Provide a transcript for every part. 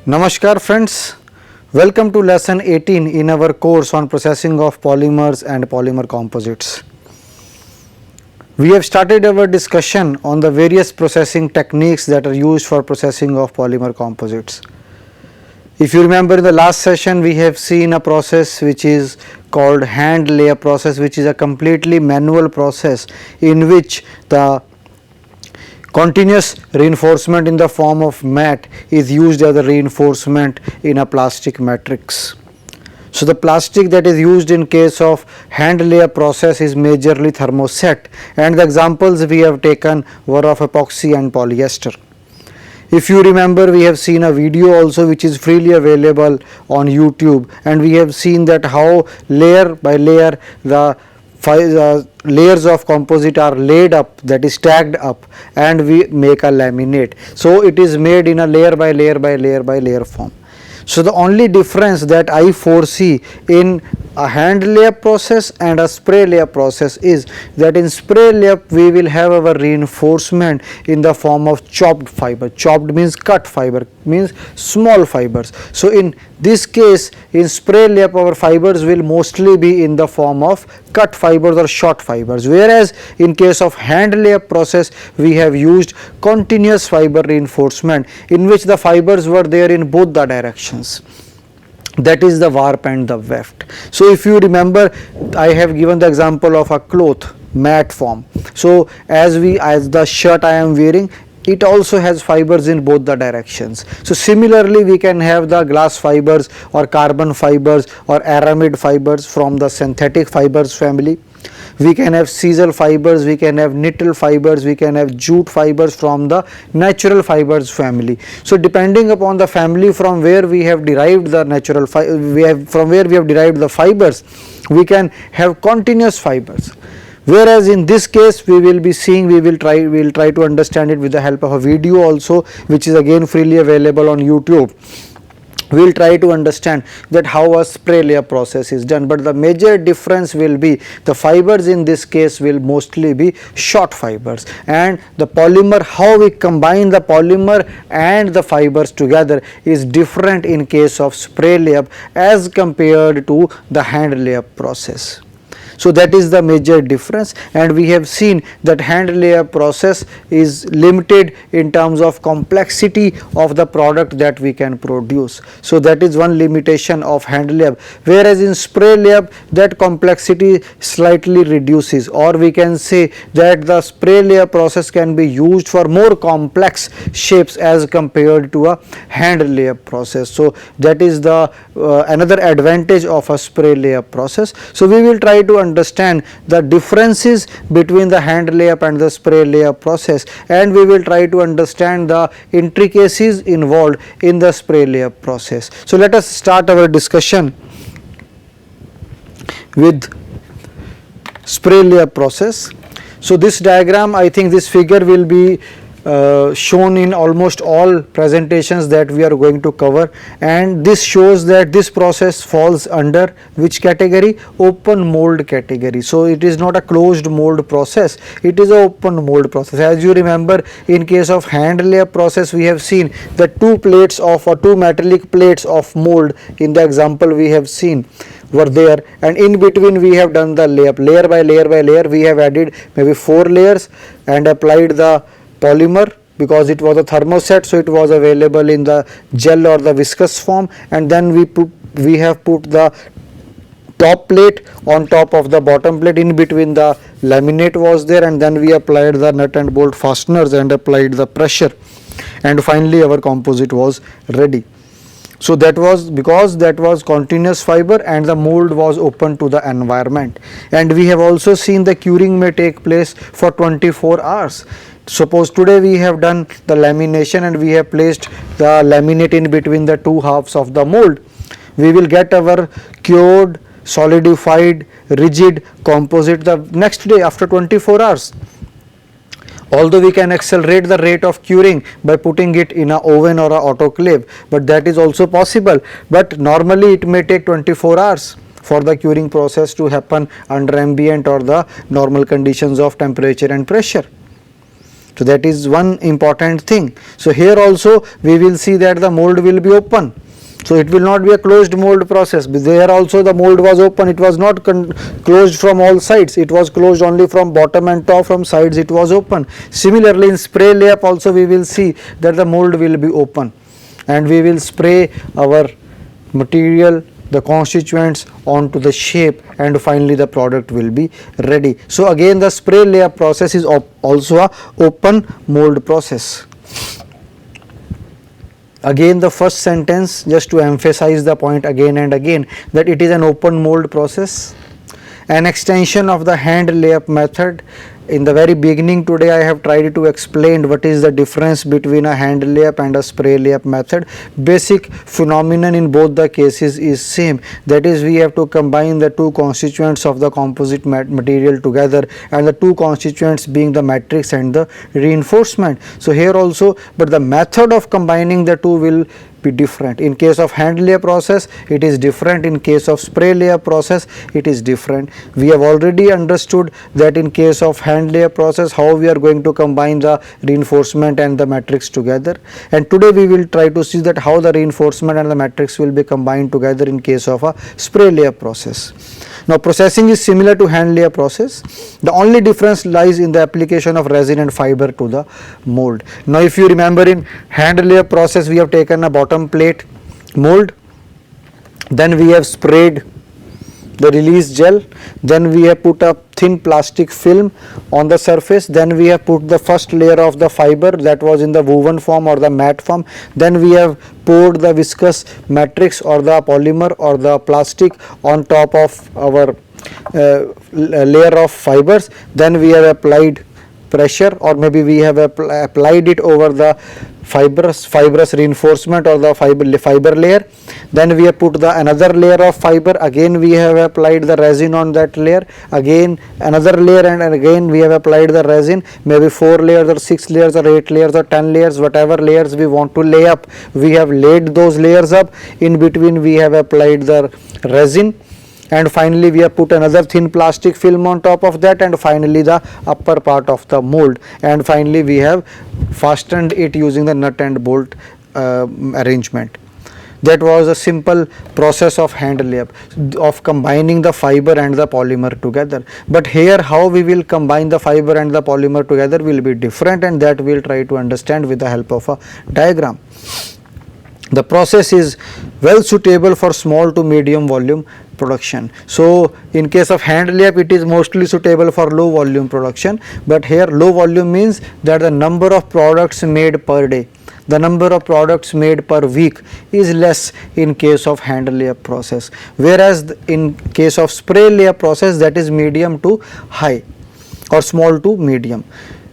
Namaskar friends, welcome to lesson 18 in our course on processing of polymers and polymer composites. We have started our discussion on the various processing techniques that are used for processing of polymer composites. If you remember in the last session we have seen a process which is called hand layup process, which is a completely manual process in which the continuous reinforcement in the form of mat is used as a reinforcement in a plastic matrix. So, the plastic that is used in case of hand layup process is majorly thermoset, and the examples we have taken were of epoxy and polyester. If you remember, we have seen a video also which is freely available on YouTube, and we have seen that how layer by layer the layers of composite are laid up, that is stacked up, and we make a laminate. So, it is made in a layer by layer by layer by layer form. So, the only difference that I foresee in a hand layup process and a spray layup process is that in spray layup we will have our reinforcement in the form of chopped fiber. Chopped means cut, fiber means small fibers. So, in this case in spray layup our fibers will mostly be in the form of cut fibers or short fibers, whereas in case of hand layup process we have used continuous fiber reinforcement in which the fibers were there in both the directions, that is the warp and the weft. So, if you remember, I have given the example of a cloth mat form. So, as the shirt I am wearing, it also has fibers in both the directions. So, similarly we can have the glass fibers or carbon fibers or aramid fibers from the synthetic fibers family. We can have sisal fibers, we can have knitted fibers, we can have jute fibers from the natural fibers family. So, depending upon the family from where we have derived the natural from where we have derived the fibers, we can have continuous fibers. Whereas in this case we will be seeing, we will try to understand it with the help of a video also, which is again freely available on YouTube. We will try to understand that how a spray layup process is done, but the major difference will be the fibers in this case will mostly be short fibers, and the polymer, how we combine the polymer and the fibers together is different in case of spray layup as compared to the hand layup process. So, that is the major difference, and we have seen that hand layup process is limited in terms of complexity of the product that we can produce. So, that is one limitation of hand layup, whereas in spray layup that complexity slightly reduces, or we can say that the spray layup process can be used for more complex shapes as compared to a hand layup process. So, that is the another advantage of a spray layup process. So, we will try to understand the differences between the hand layup and the spray layup process, and we will try to understand the intricacies involved in the spray layup process. So, let us start our discussion with spray layup process. So, this diagram, I think this figure will be shown in almost all presentations that we are going to cover, and this shows that this process falls under which category? Open mold category. So, it is not a closed mold process, it is an open mold process. As you remember, in case of hand layup process we have seen that two metallic plates of mold in the example we have seen were there, and in between we have done the layup, layer by layer by layer we have added maybe 4 layers and applied the polymer because it was a thermoset. So, it was available in the gel or the viscous form, and then we have put the top plate on top of the bottom plate, in between the laminate was there, and then we applied the nut and bolt fasteners and applied the pressure, and finally our composite was ready. So, that was because that was continuous fiber and the mold was open to the environment, and we have also seen the curing may take place for 24 hours. Suppose today we have done the lamination and we have placed the laminate in between the two halves of the mold, we will get our cured, solidified, rigid composite the next day after 24 hours. Although we can accelerate the rate of curing by putting it in a oven or a autoclave, but that is also possible, but normally it may take 24 hours for the curing process to happen under ambient or the normal conditions of temperature and pressure. So that is one important thing. So here also we will see that the mold will be open. So it will not be a closed mold process. There also the mold was open, it was not closed from all sides, it was closed only from bottom and top, from sides it was open. Similarly in spray layup also we will see that the mold will be open, and we will spray our material, the constituents onto the shape, and finally the product will be ready. So again the spray layup process is also a open mold process. Again the first sentence, just to emphasize the point again and again, that it is an open mold process, an extension of the hand layup method. In the very beginning today I have tried to explain what is the difference between a hand layup and a spray layup method. Basic phenomenon in both the cases is same, that is we have to combine the two constituents of the composite material together, and the two constituents being the matrix and the reinforcement. So here also, but the method of combining the two will be different. In case of hand layup process it is different, in case of spray layup process it is different. We have already understood that in case of hand layup process how we are going to combine the reinforcement and the matrix together, and today we will try to see that how the reinforcement and the matrix will be combined together in case of a spray layup process. Now processing is similar to hand layup process, the only difference lies in the application of resin and fiber to the mold. Now if you remember, in hand layup process we have taken a bottom plate mold, then we have sprayed the release gel, then we have put a thin plastic film on the surface, then we have put the first layer of the fiber that was in the woven form or the matte form, then we have poured the viscous matrix or the polymer or the plastic on top of our layer of fibers, then we have applied pressure, or maybe we have applied it over the fibrous reinforcement or the fiber layer, then we have put the another layer of fiber, again we have applied the resin on that layer, again another layer, and again we have applied the resin, maybe 4 layers or 6 layers or 8 layers or 10 layers, whatever layers we want to lay up, we have laid those layers up, in between we have applied the resin, and finally we have put another thin plastic film on top of that, and finally the upper part of the mold, and finally we have fastened it using the nut and bolt arrangement. That was a simple process of hand layup, of combining the fiber and the polymer together. But here how we will combine the fiber and the polymer together will be different, and that we will try to understand with the help of a diagram. The process is well suitable for small to medium volume production. So in case of hand layup it is mostly suitable for low volume production, but here low volume means that the number of products made per day, the number of products made per week is less in case of hand layup process, whereas in case of spray layup process that is medium to high or small to medium.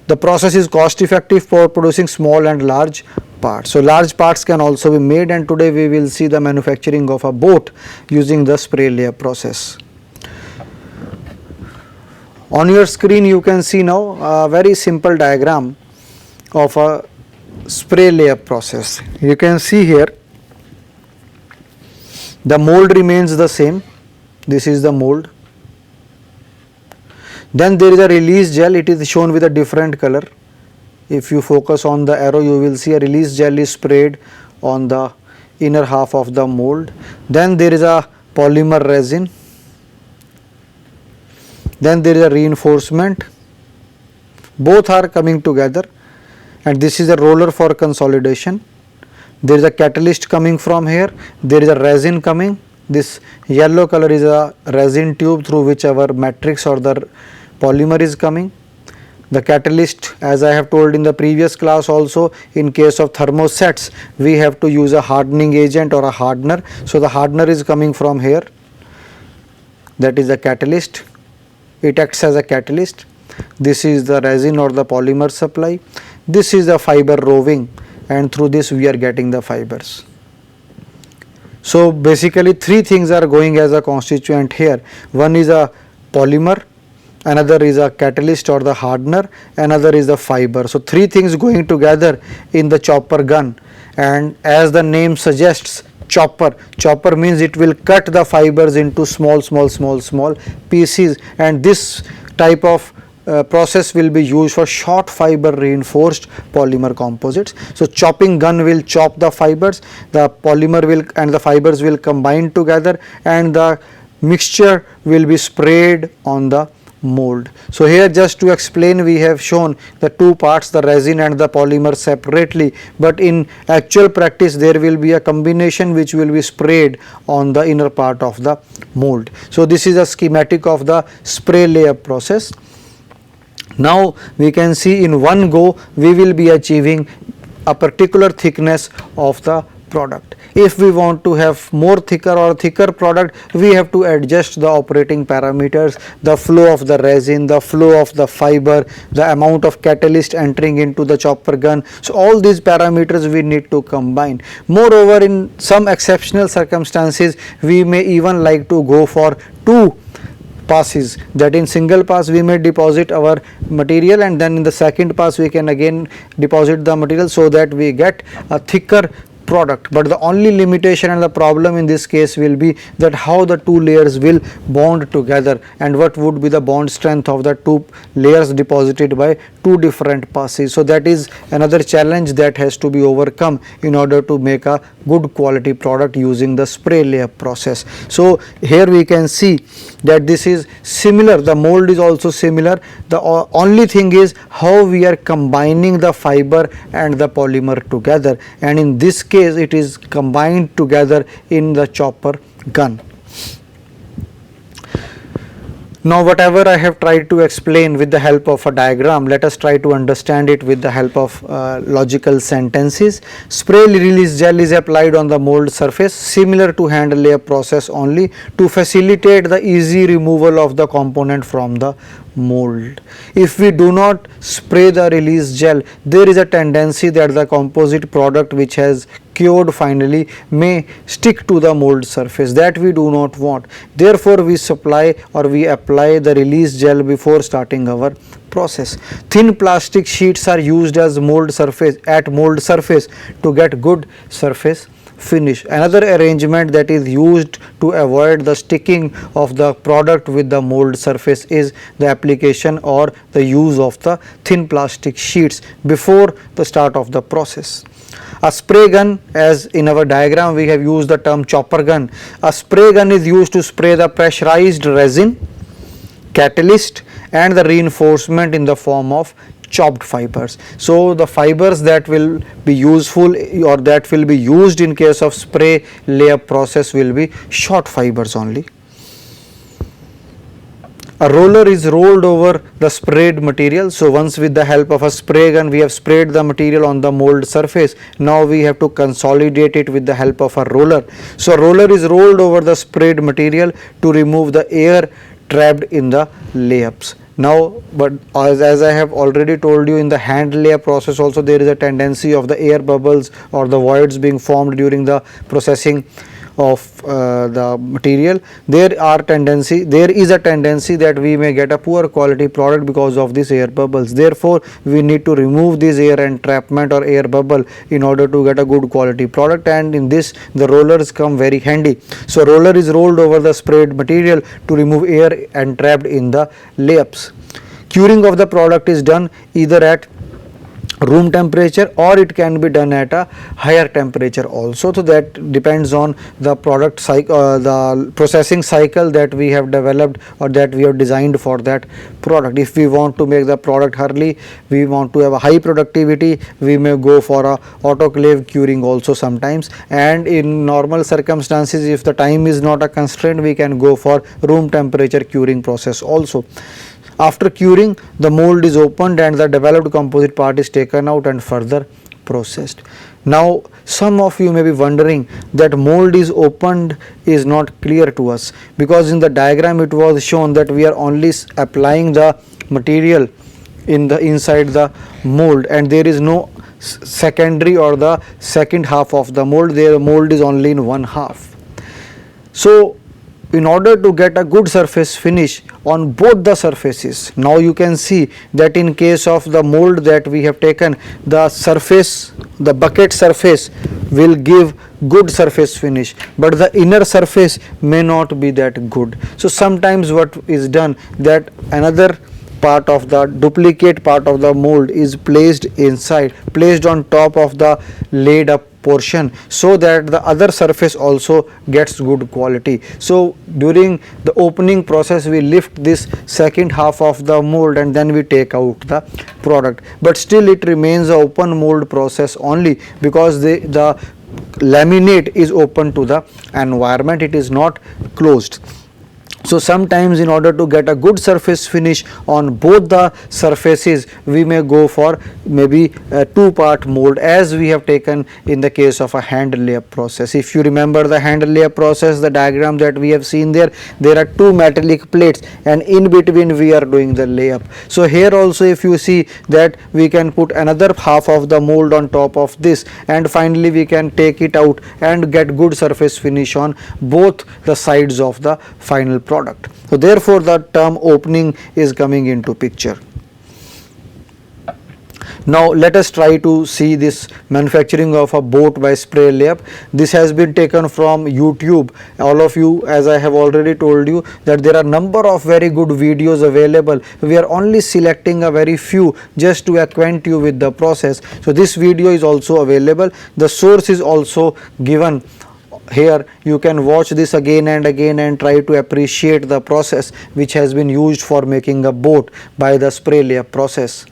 The process is cost effective for producing small and large parts. So large parts can also be made, and today we will see the manufacturing of a boat using the spray layup process. On your screen you can see now a very simple diagram of a spray layup process. You can see here the mold remains the same, this is the mold. Then there is a release gel, it is shown with a different color. If you focus on the arrow you will see a release gel is sprayed on the inner half of the mold. Then there is a polymer resin, then there is a reinforcement, both are coming together, and this is a roller for consolidation. There is a catalyst coming from here, there is a resin coming, this yellow color is a resin tube through which our matrix or the polymer is coming. The catalyst, as I have told in the previous class also, in case of thermosets we have to use a hardening agent or a hardener. So the hardener is coming from here, that is the catalyst, it acts as a catalyst. This is the resin or the polymer supply, this is the fiber roving, and through this we are getting the fibers. So basically 3 things are going as a constituent here. One is a polymer, another is a catalyst or the hardener, another is the fiber. So 3 things going together in the chopper gun, and as the name suggests, chopper means it will cut the fibers into small pieces, and this type of process will be used for short fiber reinforced polymer composites. So chopping gun will chop the fibers, the polymer will and the fibers will combine together, and the mixture will be sprayed on the mold. So here, just to explain, we have shown the two parts, the resin and the polymer, separately, but in actual practice there will be a combination which will be sprayed on the inner part of the mold. So this is a schematic of the spray layup process. Now we can see in one go we will be achieving a particular thickness of the product. If we want to have more thicker product, we have to adjust the operating parameters, the flow of the resin, the flow of the fiber, the amount of catalyst entering into the chopper gun. So all these parameters we need to combine. Moreover, in some exceptional circumstances, we may even like to go for two passes, that in single pass we may deposit our material, and then in the second pass we can again deposit the material, so that we get a thicker product. But the only limitation and the problem in this case will be that how the two layers will bond together, and what would be the bond strength of the two layers deposited by two different passes. So that is another challenge that has to be overcome in order to make a good quality product using the spray layup process. So here we can see that this is similar, the mold is also similar. The only thing is how we are combining the fiber and the polymer together, and in this case it is combined together in the chopper gun. Now whatever I have tried to explain with the help of a diagram, let us try to understand it with the help of logical sentences. Spray release gel is applied on the mold surface, similar to hand layup process, only to facilitate the easy removal of the component from the mold. If we do not spray the release gel, there is a tendency that the composite product which has cured finally may stick to the mold surface, that we do not want. Therefore we apply the release gel before starting our process. Thin plastic sheets are used as mold surface to get good surface finish. Another arrangement that is used to avoid the sticking of the product with the mold surface is the application or the use of the thin plastic sheets before the start of the process. A spray gun, as in our diagram we have used the term chopper gun. A spray gun is used to spray the pressurized resin, catalyst and the reinforcement in the form of chopped fibers. So the fibers that will be useful or that will be used in case of spray layup process will be short fibers only. A roller is rolled over the sprayed material. So once with the help of a spray gun we have sprayed the material on the mold surface, now we have to consolidate it with the help of a roller. So roller is rolled over the sprayed material to remove the air trapped in the layups. Now, but as I have already told you, in the hand layup process also there is a tendency of the air bubbles or the voids being formed during the processing of the material. There is a tendency that we may get a poor quality product because of these air bubbles. Therefore we need to remove this air entrapment or air bubble in order to get a good quality product, and in this the rollers come very handy. So roller is rolled over the sprayed material to remove air entrapped in the layups. Curing of the product is done either at room temperature or it can be done at a higher temperature also. So that depends on the product cycle, the processing cycle that we have developed or that we have designed for that product. If we want to make the product early, we want to have a high productivity, we may go for a autoclave curing also sometimes, and in normal circumstances if the time is not a constraint we can go for room temperature curing process also. After curing, the mold is opened and the developed composite part is taken out and further processed. Now some of you may be wondering that mold is opened is not clear to us, because in the diagram it was shown that we are only applying the material in the inside the mold and there is no secondary or the second half of the mold. The mold is only in one half. So in order to get a good surface finish on both the surfaces, now you can see that in case of the mold that we have taken, the surface, the bucket surface will give good surface finish, but the inner surface may not be that good. So sometimes what is done, that another part of the duplicate part of the mold is placed on top of the laid up portion, so that the other surface also gets good quality. So during the opening process we lift this second half of the mold and then we take out the product, but still it remains an open mold process only, because the laminate is open to the environment, it is not closed. So sometimes in order to get a good surface finish on both the surfaces, we may go for maybe a two-part mold, as we have taken in the case of a hand layup process. If you remember the hand layup process, the diagram that we have seen there are two metallic plates and in between we are doing the layup. So here also if you see that we can put another half of the mold on top of this, and finally we can take it out and get good surface finish on both the sides of the final product. So therefore the term opening is coming into picture. Now let us try to see this manufacturing of a boat by spray layup. This has been taken from YouTube. All of you, as I have already told you, that there are number of very good videos available. We are only selecting a very few just to acquaint you with the process. So this video is also available. The source is also given here. You can watch this again and again and try to appreciate the process which has been used for making a boat by the spray layup process.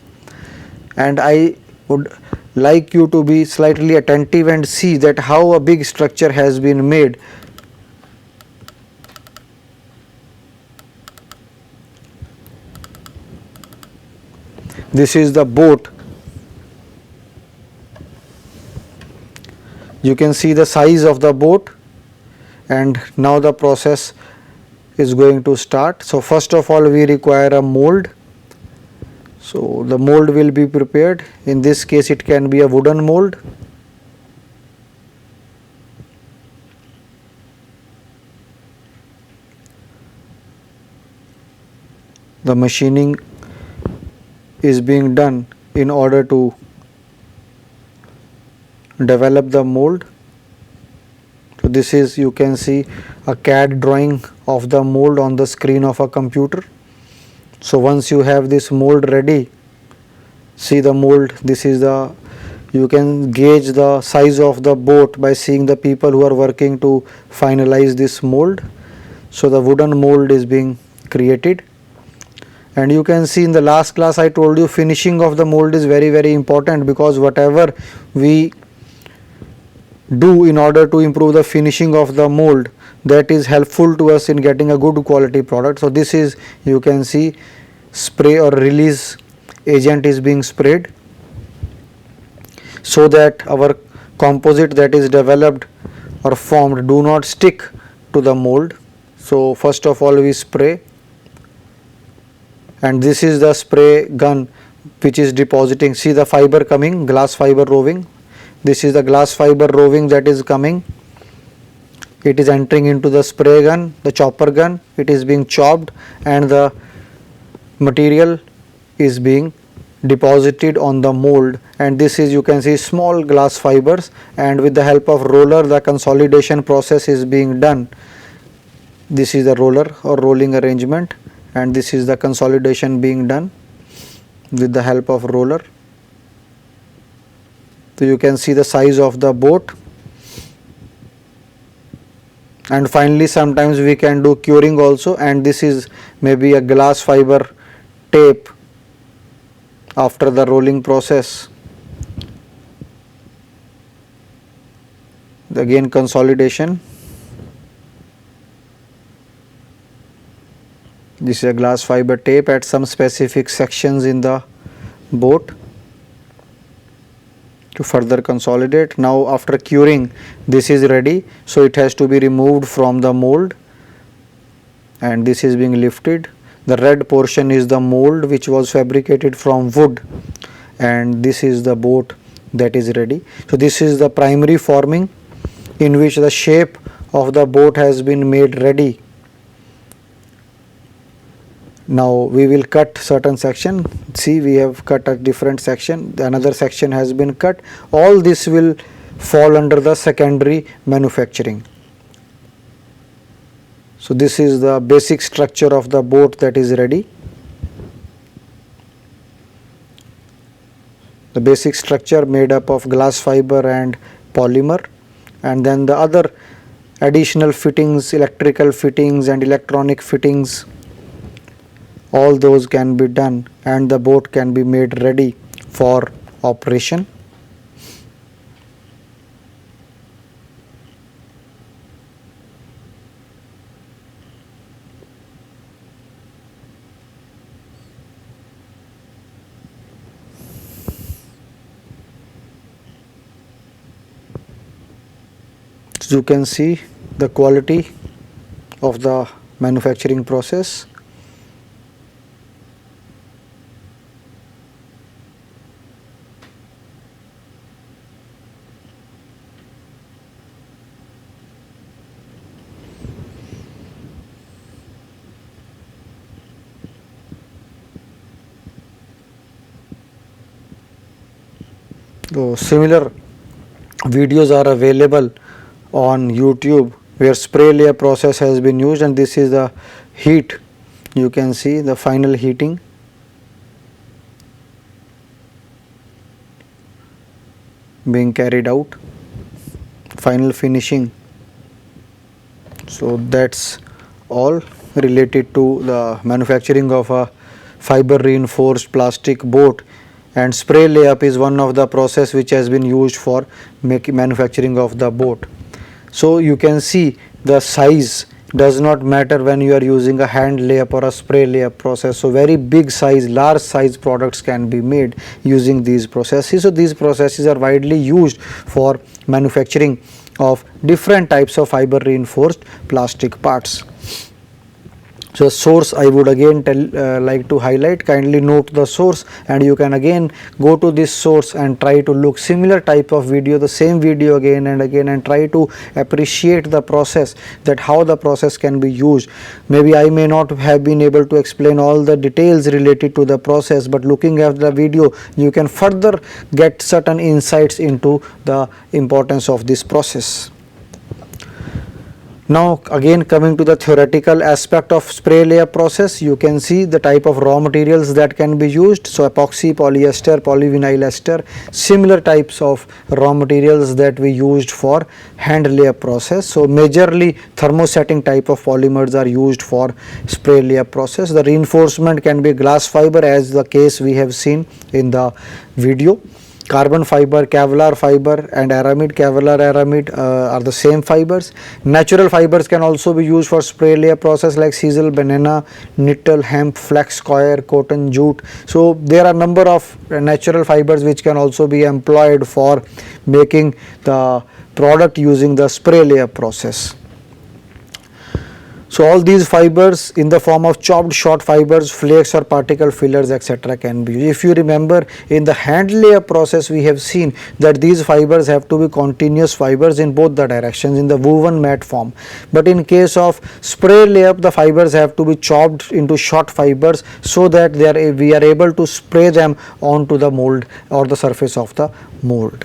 And I would like you to be slightly attentive and see that how a big structure has been made. This is the boat. You can see the size of the boat, and now the process is going to start. So first of all we require a mold. So the mold will be prepared. In this case it can be a wooden mold. The machining is being done in order to develop the mold. So this is, you can see a CAD drawing of the mold on the screen of a computer. So once you have this mold ready, see the mold, this is the, you can gauge the size of the boat by seeing the people who are working to finalize this mold. So the wooden mold is being created, and you can see in the last class I told you finishing of the mold is very important, because whatever we do in order to improve the finishing of the mold, that is helpful to us in getting a good quality product. So this is, you can see, spray or release agent is being sprayed, so that our composite that is developed or formed do not stick to the mold. So first of all we spray, and this is the spray gun which is depositing. See the fiber coming, glass fiber roving. This is the glass fiber roving that is coming. It is entering into the spray gun, the chopper gun. It is being chopped and the material is being deposited on the mold, and this is, you can see, small glass fibers, and with the help of roller the consolidation process is being done. This is the roller or rolling arrangement, and this is the consolidation being done with the help of roller. So you can see the size of the boat, and finally sometimes we can do curing also, and this is maybe a glass fiber tape after the rolling process. Again consolidation. This is a glass fiber tape at some specific sections in the boat to further consolidate. Now after curing, this is ready, so it has to be removed from the mold, and this is being lifted. The red portion is the mold which was fabricated from wood, and this is the boat that is ready. So this is the primary forming in which the shape of the boat has been made ready. Now we will cut certain section. See, we have cut a different section, another section has been cut. All this will fall under the secondary manufacturing. So this is the basic structure of the boat that is ready. the basic structure made up of glass fiber and polymer, and then the other additional fittings, electrical fittings and electronic fittings, all those can be done and the boat can be made ready for operation. So you can see the quality of the manufacturing process. So similar videos are available on YouTube where spray layer process has been used, and this is the heat. You can see the final heating. Being carried out, final finishing. So that's all related to the manufacturing of a fiber reinforced plastic boat, and spray layup is one of the process which has been used for manufacturing of the boat. So you can see the size does not matter when you are using a hand layup or a spray layup process. So very big size, large size products can be made using these processes. So these processes are widely used for manufacturing of different types of fiber reinforced plastic parts. So source I would again like to highlight, kindly note the source, and you can again go to this source and try to look similar type of video, the same video again and again, and try to appreciate the process, that how the process can be used. Maybe I may not have been able to explain all the details related to the process, but looking at the video you can further get certain insights into the importance of this process. Now again coming to the theoretical aspect of spray layer process, you can see the type of raw materials that can be used. So epoxy, polyester, polyvinyl ester, similar types of raw materials that we used for hand layer process. So majorly thermosetting type of polymers are used for spray layer process. The reinforcement can be glass fiber, as the case we have seen in the video. Carbon fiber, Kevlar fiber and aramid, Kevlar aramid are the same fibers. Natural fibers can also be used for spray layer process like sisal, banana, knittel, hemp, flax, coir, cotton, jute. So there are number of natural fibers which can also be employed for making the product using the spray layer process. So all these fibers in the form of chopped short fibers, flakes or particle fillers, etc. can be used. If you remember, in the hand layer process we have seen that these fibers have to be continuous fibers in both the directions in the woven mat form. But in case of spray layup, the fibers have to be chopped into short fibers so that we are able to spray them onto the mold or the surface of the mold.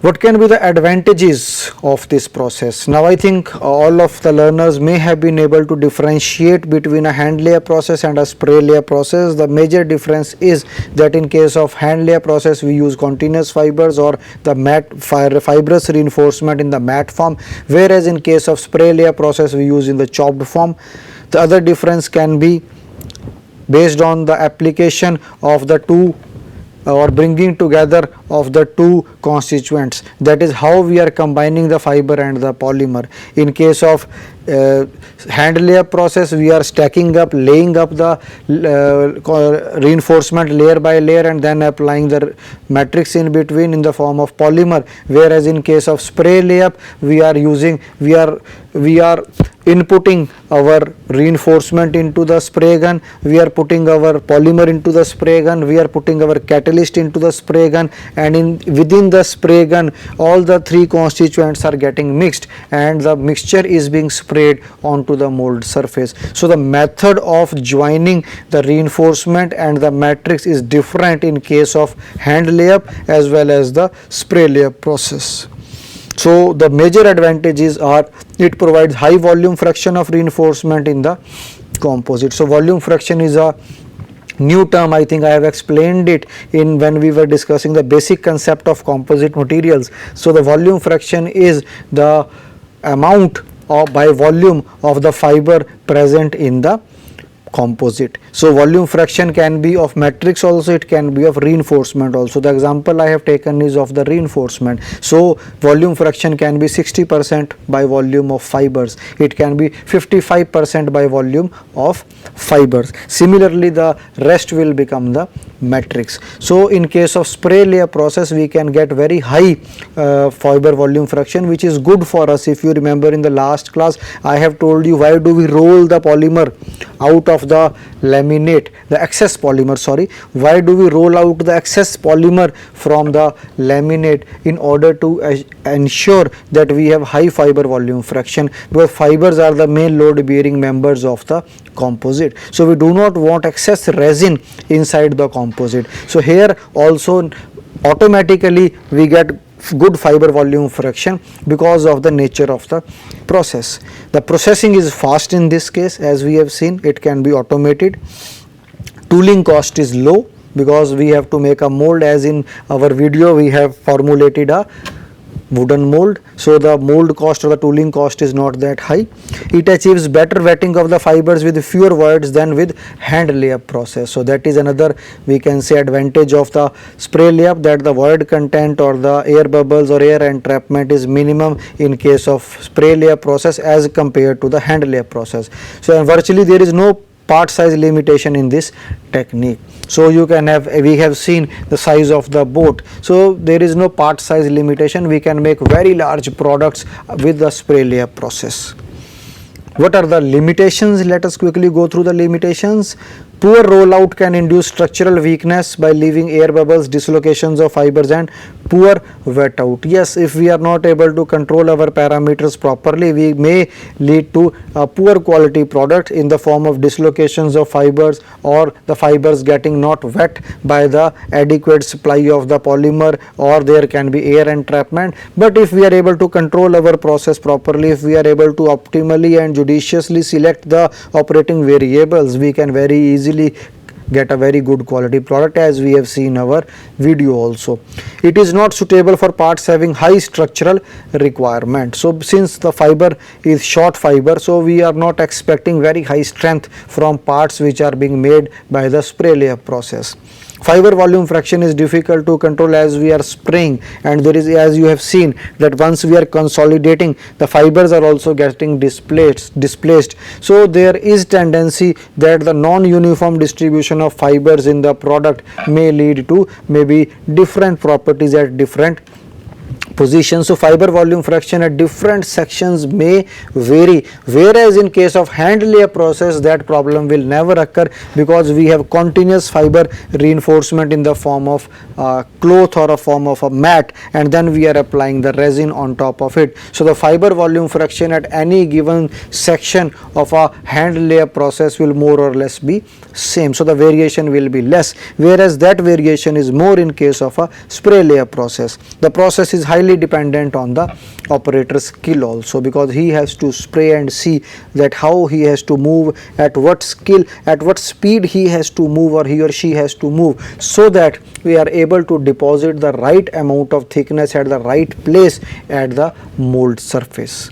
What can be the advantages of this process? Now I think all of the learners may have been able to differentiate between a hand layer process and a spray layer process. The major difference is that in case of hand layer process we use continuous fibers or the fibrous reinforcement in the mat form, whereas in case of spray layer process we use in the chopped form. The other difference can be based on the application of the two or bringing together of the two constituents, that is how we are combining the fiber and the polymer. In case of hand layer process we are stacking up, laying up the reinforcement layer by layer and then applying the matrix in between in the form of polymer, whereas in case of spray layup we are inputting our reinforcement into the spray gun, we are putting our polymer into the spray gun, we are putting our catalyst into the spray gun, and within the spray gun all the three constituents are getting mixed and the mixture is being sprayed onto the mold surface. So the method of joining the reinforcement and the matrix is different in case of hand layup as well as the spray layup process. So the major advantages are it provides high volume fraction of reinforcement in the composite. So volume fraction is a new term. I think I have explained it in when we were discussing the basic concept of composite materials. So the volume fraction is the amount of by volume of the fiber present in the composite. So volume fraction can be of matrix also, it can be of reinforcement also. The example I have taken is of the reinforcement. So volume fraction can be 60% by volume of fibers, it can be 55% by volume of fibers. Similarly, the rest will become the matrix. So in case of spray layer process, we can get very high fiber volume fraction, which is good for us. If you remember in the last class, I have told you why do we roll the polymer out of the laminate, the excess polymer, sorry, why do we roll out the excess polymer from the laminate? In order to ensure that we have high fiber volume fraction, because fibers are the main load bearing members of the composite. So we do not want excess resin inside the composite. So here also automatically we get good fiber volume fraction because of the nature of the process. The processing is fast in this case, as we have seen, it can be automated. Tooling cost is low because we have to make a mold, as in our video we have formulated a wooden mold. So the mold cost or the tooling cost is not that high. It achieves better wetting of the fibers with fewer voids than with hand layup process. So that is another, we can say, advantage of the spray layup, that the void content or the air bubbles or air entrapment is minimum in case of spray layup process as compared to the hand layup process. So virtually there is no part size limitation in this technique. So you can have, we have seen the size of the boat, so there is no part size limitation, we can make very large products with the spray layup process. What are the limitations? Let us quickly go through the limitations. Poor rollout can induce structural weakness by leaving air bubbles, dislocations of fibers and poor wet out. Yes, if we are not able to control our parameters properly, we may lead to a poor quality product in the form of dislocations of fibers or the fibers getting not wet by the adequate supply of the polymer, or there can be air entrapment. But if we are able to control our process properly, if we are able to optimally and judiciously select the operating variables, we can very easily get a very good quality product, as we have seen our video also. It is not suitable for parts having high structural requirement. So since the fiber is short fiber, so we are not expecting very high strength from parts which are being made by the spray layup process. Fiber volume fraction is difficult to control as we are spraying, and there is, as you have seen, that once we are consolidating, the fibers are also getting displaced. So there is tendency that the non-uniform distribution of fibers in the product may lead to maybe different properties at different position. So fiber volume fraction at different sections may vary, whereas in case of hand layup process that problem will never occur, because we have continuous fiber reinforcement in the form of cloth or a form of a mat, and then we are applying the resin on top of it. So the fiber volume fraction at any given section of a hand layup process will more or less be same. So the variation will be less, whereas that variation is more in case of a spray layup process. The process is highly dependent on the operator's skill also, because he has to spray and see that how he has to move, at what skill, at what speed he has to move or he or she has to move, so that we are able to deposit the right amount of thickness at the right place at the mold surface.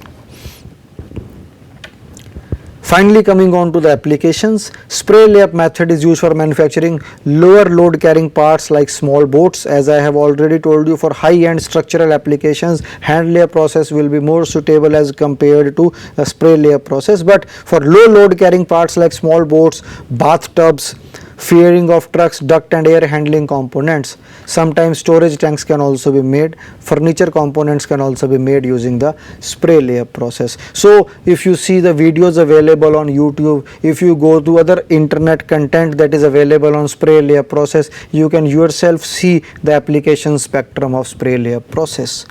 Finally, coming on to the applications, spray layup method is used for manufacturing lower load carrying parts like small boats. As I have already told you, for high end structural applications, hand layup process will be more suitable as compared to the spray layup process. But for low load carrying parts like small boats, bathtubs, fairing of trucks, duct and air handling components, sometimes storage tanks can also be made, furniture components can also be made using the spray layup process. So if you see the videos available on YouTube, if you go to other internet content that is available on spray layup process, you can yourself see the application spectrum of spray layup process.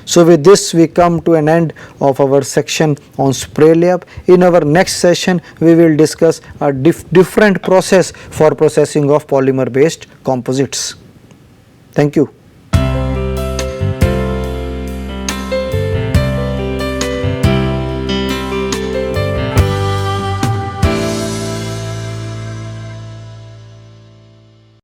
So with this we come to an end of our section on spray layup. In our next session we will discuss a different process for processing of polymer based composites. Thank you.